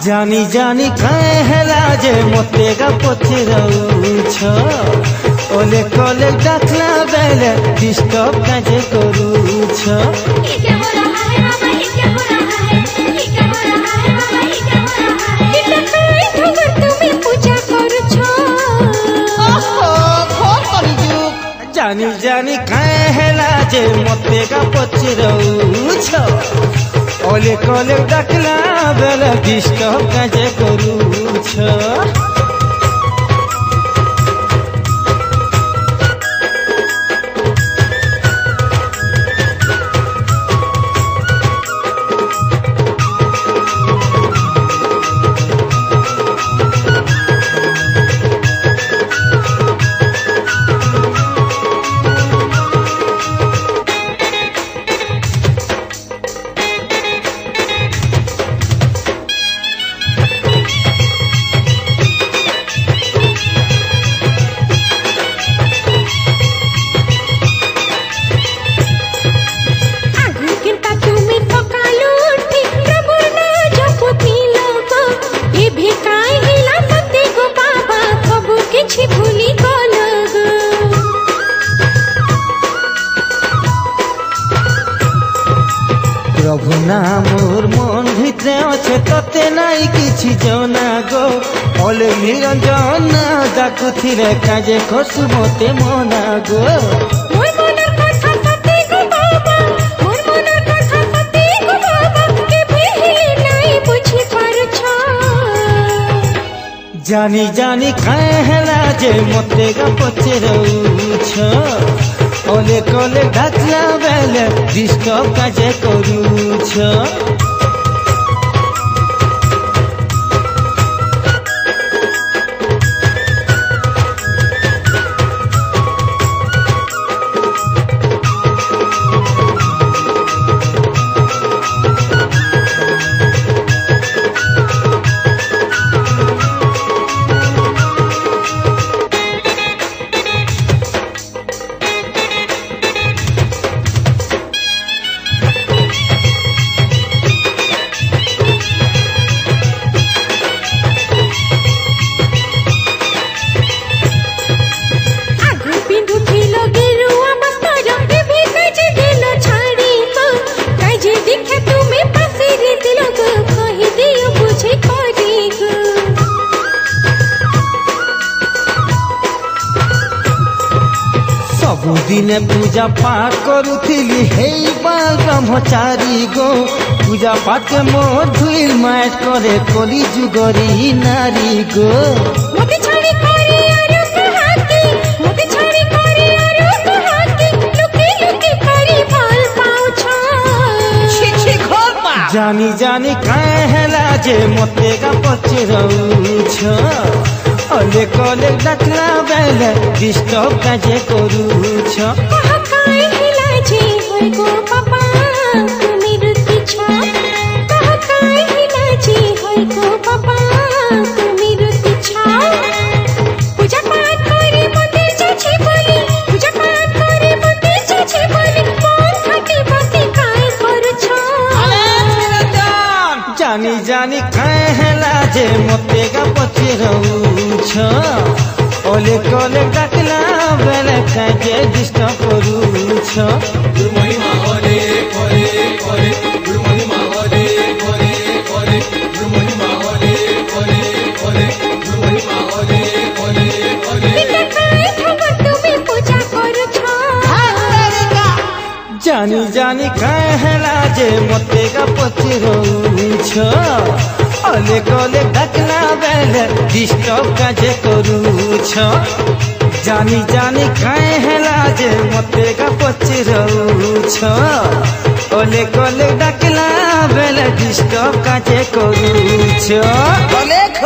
जानी जानी काहे हेला जे मते गा पचराउछ ओले कले डाकला बेले डिस्टर्ब काजे करूछ। ये क्या हो रहा है बाबा, ये क्या हो रहा है, ये क्या हो रहा है बाबा, ये क्या हो रहा है। এটা কাই ঠগর তুমি পূজা করছো। ओहो घोर कलिजुग। जानी जानी काहे हेला जे मते गा पचराउछ ओले कले डाकला बेले डिस्टर्ब काजे करूछ। प्रभु ना मोर मन भितरे अच्छे तते नाई किछि जना गो ओले निरंजन डाकुथिले काजे खसु मते मना गो। মোর মনের কথা সতে গো বাবা, মোর মনের কথা সতে গো বাবা, কেবে নাই বুঝি পারছো। जानी जानी काहे हेला जे मते गा पचराउछ ओले कले डाकला बेले डिस्टर्ब काजे करूछ। सबुदिने पूजा पाठ करुथिली हेई बाल ब्रह्मचारी गो पूजा पाठ के मोर धुइल माट करे कली जुगरी नारी गो। মতে ছাড়ি করে আর কহাকি, মতে ছাড়ি করে আর কহাকি, লুকি লুকি করে ফল পাউছো। छी छी घोर पा। जानी जानी काहे हेला जे मते गा पचराउछ ओले कले डाकला बेले डिस्टर्ब काजे करूछ। कहा काई हिलाजे होय गो बाबा তুমি রুতিছ। कहा काई हिलाजे होय गो बाबा তুমি রুতিছ। পূজা পাঠ করে মতে যাচ্ছে বলি, পূজা পাঠ করে মতে যাচ্ছে বলি, কোন খাটি বসে কাই করছো। अरे निरंजन। जानी जानी काहे हेला जे मते गा पचराउछ ओले कले डाकला बेले काजे डिस्टर्ब करूछ। महिमा हरे करे करे महिमा हरे करे करे महिमा हरे करे करे महिमा हरे करे करे। এটা কাই ঠগর তুমি পূজা করছো। जानी जानी काहे हेला जे मते गा पचराउछ ओले कले डाकला बेले डिस्टर्ब काजे करूछ। जानी जानी काहे हेला जे मते गा पचराउछ ओले कले डाकला बेले डिस्टर्ब काजे करूछ। लेख